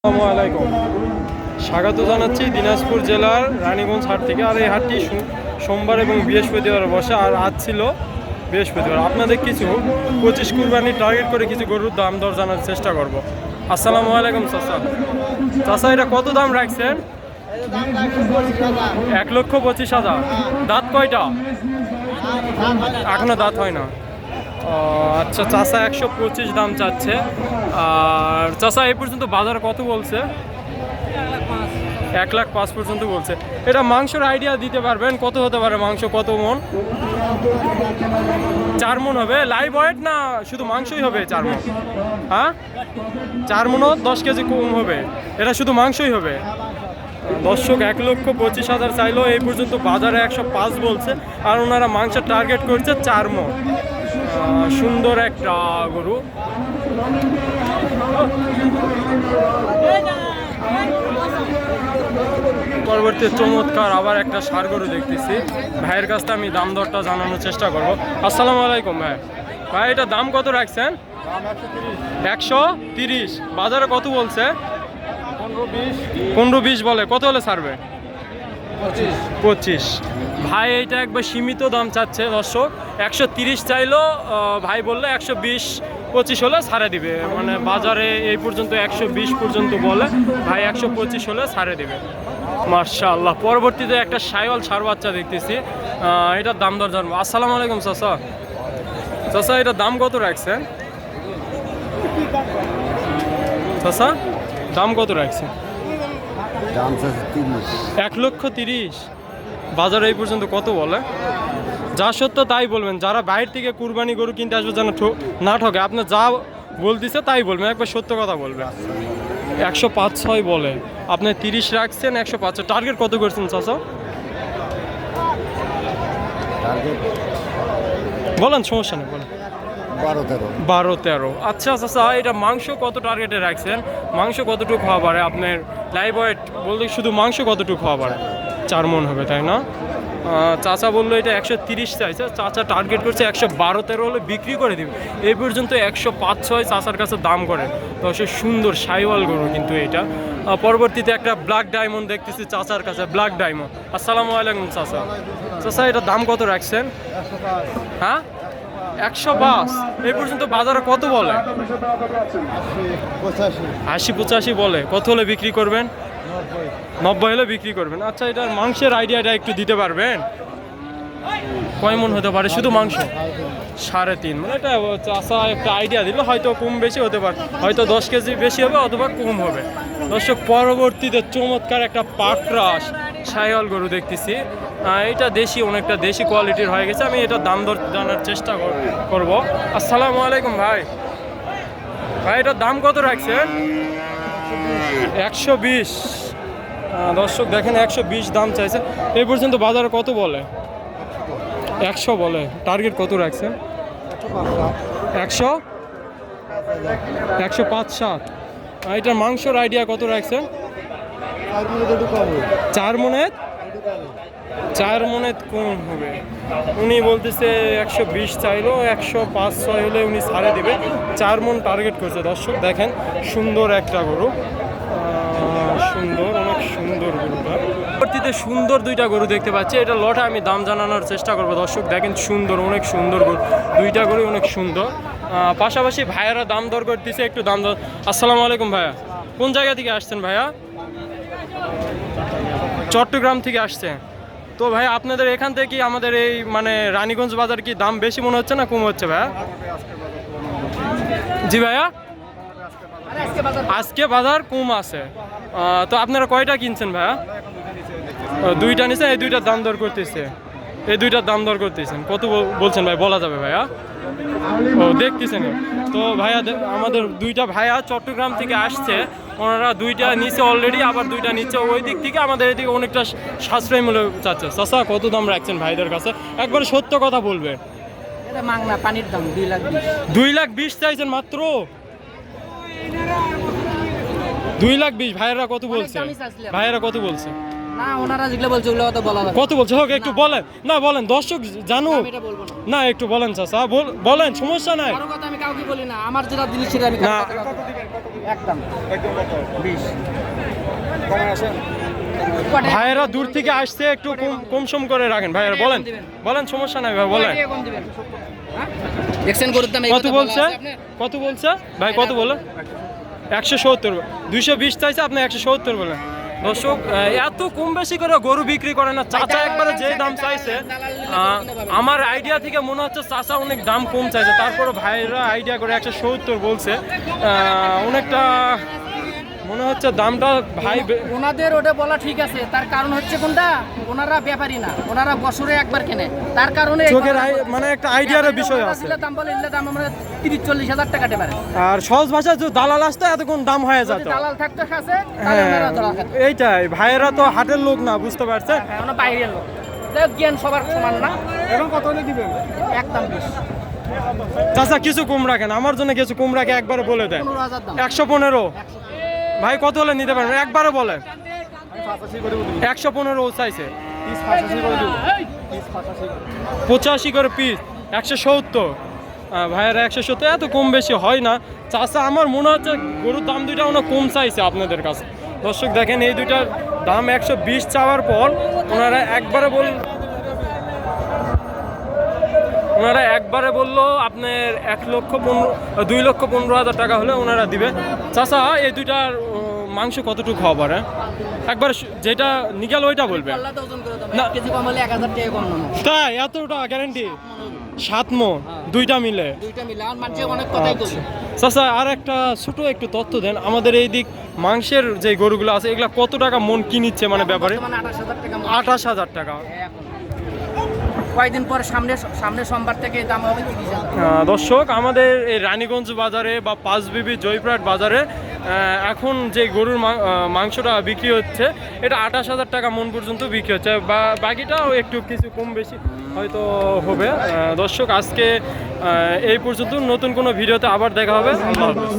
আসসালামু আলাইকুম, স্বাগত জানাচ্ছি দিনাজপুর জেলার রানীগঞ্জ হাট থেকে। আর এই হাটটি সোমবার এবং বৃহস্পতিবার বসে, আর আজ ছিল বৃহস্পতিবার। আপনাদের কিছু 25 কুরবানি টার্গেট করে কিছু গরুর দাম দর জানার চেষ্টা করব। আসসালামু আলাইকুম চাচা। চাচা, এটা কত দাম রাখছেন? 1,25,000। দাঁত কয়টা? এখনো দাঁত হয় না। আচ্ছা, চাচা 125 দাম চাচ্ছে। আর চাচা এই পর্যন্ত বাজার কত বলছে? 1,05,000 পর্যন্ত বলছে। এটা মাংসের আইডিয়া দিতে পারবেন কত হতে পারে? মাংস কত মন? 4 মন হবে? লাইভ ওয়েট না শুধু মাংসই হবে 4 মন? হ্যাঁ, 4 মনও 10 কেজি কম হবে। এটা শুধু মাংসই হবে। দর্শক, 1,25,000 চাইলো, এই পর্যন্ত বাজারে 105 বলছে। আর ওনারা মাংসের টার্গেট করছে 4 মন। সুন্দর একটা গরু। পরবর্তী চমৎকার আবার একটা ষাঁড় গরু দেখতেছি। ভাইয়ের কাছ থেকে আমি দাম দরটা জানানোর চেষ্টা করব। আসসালামু আলাইকুম ভাই। ভাই, এটা দাম কত রাখছেন? 130। বাজারে কত বলছে? 15-20 বলে। কত হলে ছাড়বে? 25। ভাই এইটা একবার সীমিত দাম চাচ্ছে দর্শক। 130 চাইলো, ভাই বললে 120-25 হলে ছাড়ে দিবে। মানে বাজারে এই পর্যন্ত 120 পর্যন্ত বলে, ভাই 125 হলে ছাড়ে দিবে। মাশাআল্লাহ। পরবর্তীতে একটা শাইওয়াল ষাঁড় বাচ্চা দেখতেছি, এটার দাম দর জানবো। আসসালামু আলাইকুম চাচা। চাচা, এটার দাম কত রাখছেন? চাচা, দাম কত রাখছেন? 1,30,000। বাজারে এই পর্যন্ত কত বলে? যা সত্য তাই বলবেন। যারা বাইরে থেকে কুরবানি গরু কিনতে আসবে যেন না ঠকে। আপনি যা বলতেছে তাই বলবেন, একবার সত্য কথা বলবে। 105-6 বলে, আপনি 30 রাখছেন। 105 টার্গেট কত করছেন চাচা? বলেন, সমস্যা নেই, বলেন। 12-13। আচ্ছা চাচা, এটা মাংস কত টার্গেটে রাখছেন? মাংস কতটুকু হওয়া পারে আপনার? লাইভ ওয়েট বলতে শুধু মাংস কতটুকু হওয়া পারে? 4 মন হবে, তাই না? চাচা বললো এটা 130 চাইছে। চাচা টার্গেট করছে 112-13 হলে বিক্রি করে দিবে। এই পর্যন্ত 105-6 চাচার কাছে দাম করে। তো সে সুন্দর শাইওয়াল গরু কিন্তু এটা। পরবর্তীতে একটা ব্ল্যাক ডায়মন্ড দেখতেছি চাচার কাছে, ব্ল্যাক ডায়মন্ড। আসসালামু আলাইকুম চাচা। চাচা, এটা দাম কত রাখছেন? হ্যাঁ, 105। এই পর্যন্ত বাজারে কত বলে? 80-85 বলে। কত হলে বিক্রি করবেন? 90 হলে বিক্রি করবেন। আচ্ছা, এটার মাংসের আইডিয়াটা একটু দিতে পারবেন? কয় মন হতে পারে শুধু মাংস? 3.5। মানে এটা চাষা একটা আইডিয়া দিল, হয়তো কম বেশি হতে পারে, হয়তো 10 কেজি বেশি হবে অথবা কম হবে। দর্শক, পরবর্তীতে চমৎকার একটা পাকরাস শাইওয়াল গরু দেখতেছি। এটা দেশি, অনেকটা দেশি কোয়ালিটির হয়ে গেছে। আমি এটা দাম দর জানার চেষ্টা করব। আসসালামু আলাইকুম ভাই। ভাই, এটার দাম কত রাখছেন? 120। দর্শক দেখেন, 120 দাম চাইছে। এই পর্যন্ত বাজারে কত বলে? 100 বলে। টার্গেট কত রাখছেন? 105-7। এটার মাংসর আইডিয়া কত রাখছেন? 4 মনে? 4 মনে কম হবে। উনি বলতেছে 120 চাইলো, 105-6 হলে উনি ছাড়ে দিবে। 4 মন টার্গেট করছে। দর্শক দেখেন, সুন্দর একটা গরু, সুন্দর, অনেক সুন্দর গরুটা। পরবর্তীতে সুন্দর দুইটা গরু দেখতে পাচ্ছি। এটা লটে আমি দাম জানানোর চেষ্টা করবো। দর্শক দেখেন, সুন্দর, অনেক সুন্দর গরু, দুইটা গরু অনেক সুন্দর। পাশাপাশি ভাইয়ারা দাম দর করতেছে, একটু দাম দর। আসসালামু আলাইকুম ভাইয়া। কোন জায়গা থেকে আসছেন ভাইয়া? চট্টগ্রাম থেকে আসছে। তো ভাই, আপনাদের এখান থেকে কি আমাদের এই মানে রানীগঞ্জ বাজার কি দাম বেশি মনে হচ্ছে না কম হচ্ছে ভাইয়া? জি ভাইয়া, আজকে বাজার কম আছে। তো আপনারা কয়টা কিনছেন ভাইয়া? 2টা নিছেন। এই 2টার দাম দর করতেছে, এই 2টার দাম দর করতেছেন। কত বলছেন ভাই? বলা যাবে ভাইয়া? ও, দেখতেছেন। তো ভাইয়া, আমাদের 2টা ভাইয়া চট্টগ্রাম থেকে আসছে। ওনারা 2টা নিচে অলরেডি, আবার 2টা নিচে। ওই দিক থেকে আমাদের এদিকে অনেকটা সাশ্রয়ী মূল্য চাচ্ছে। চাচা, কত দাম রাখছেন ভাইদের কাছে? একবার সত্য কথা বলবে। এটা মাংনা পানির দাম 2,20,000। 2,20,000 চাইছেন মাত্র? 2,20,000। ভাইয়েরা কত বলছে? ভাইয়েরা কত বলছে? না, ওনারা যেগুলো বলছে ওগুলো তো বলা যাবে। কত বলছে? হোক, একটু বলেন না, বলেন, দর্শক জানুক না, একটু বলেন চাচা, বলেন, সমস্যা নাই। কারো কথা আমি কাউকে বলি না, আমার যেটা জিনিস সেটা আমি না, একদম একদম কত 20 কমে আসেন ভাইয়েরা দূর থেকে আসছে, একটু কম সম করে রাখেন ভাইয়েরা। বলেন বলেন, সমস্যা নাই ভাই, বলেন। দেখছেন গরুর দাম এই কত কথা বলছে? বলা আছে আপনার? কত বলছে ভাই? কত বলে? 170। 220 চাইছে, আপনি 170 বলেন। দর্শক, এত কম বেশি করে গরু বিক্রি করে না চাচা, একবারে যে দাম চাইছে। আমার আইডিয়া থেকে মনে হচ্ছে চাচা অনেক দাম কম চাইছে, তারপরে ভাইরা আইডিয়া করে 170 বলছে। অনেকটা মনে হচ্ছে দামটা ভাই ওনাদের ওটা বলা ঠিক আছে, তার কারণ হচ্ছে কোনটা, ওনারা ব্যাপারী না, ওনারা বছরে একবার কেনে, তার কারণে চোখের মানে একটা আইডিয়ার বিষয় আছে। দাম বলে ইল্লা দাম আমরা 30-40 হাজার টাকা দিতে পারে। আর সহজ ভাষায় যে দালাল আসতো এতক্ষণ দাম হয়ে যেত। দালাল থাকতো কাছে, তাহলে হ্যাঁ, ওনারা দলাল খাতো। এইটাই, ভাইয়েরা তো হাটের লোক না, বুঝতে পারছে। হ্যাঁ, ওনা বাইরের লোক, যাই হোক, জ্ঞান সবার সমান না। এখন কত হলে দিবেন? একদম 20 চাচা কিছু কম রাখেন, আমার জন্য কিছু কম রাখে, একবারে বলে দেন। 15,000 দাম। 115। ভাই কত হলে নিতে পারবেন, একবারে বলেন। আমি 85 করে দিব 115 চাইছে, 85 করে দিব 85 করে পিস, 170। ভাইয়েরা 170, এত কম বেশি হয় না চাচা। আমার মনে হচ্ছে গরুর দাম দুইটা ওনা কম চাইছে আপনাদের কাছে। দর্শক দেখেন, এই দুইটার দাম 120 চাওয়ার পর ওনারা একবারে বললো আপনার 2,15,000 টাকা হলে ওনারা দিবে। চাচা, এই দুইটার মাংস কতটুকু খাওয়া পারে? একবার যেটা নিগেল ওইটা বলবে। পাল্লা তো ওজন করে দাও, না। 1 কেজি কম হলে 1000 টাকা কম নেবো। তাই এতটা গ্যারান্টি? 7 মণ দুইটা মিলে? দুইটা মিলে আর মানুষে অনেক কথাই কই। চাচা, আর একটা ছোট একটু তথ্য দেন আমাদের এই দিক, মাংসের যে গরুগুলো আছে এগুলা কত টাকা মন কি নিচ্ছে মানে ব্যাপারে? বর্তমানে 28,000 টাকা মণ। 28,000 টাকা। এখন কয়েকদিন পর সামনে সোমবার থেকে দাম হবে 30,000। দর্শক, আমাদের এই রানীগঞ্জ বাজারে বা পাঁচবিবি জয়পুরহাট বাজারে এখন যে গরুর মাংসটা বিক্রি হচ্ছে, এটা 28,000 টাকা মন পর্যন্ত বিক্রি হচ্ছে, বা বাকিটাও একটু কিছু কম বেশি হয়তো হবে। দর্শক, আজকে এই পর্যন্ত, নতুন কোনো ভিডিওতে আবার দেখা হবে। আল্লাহ হাফেজ।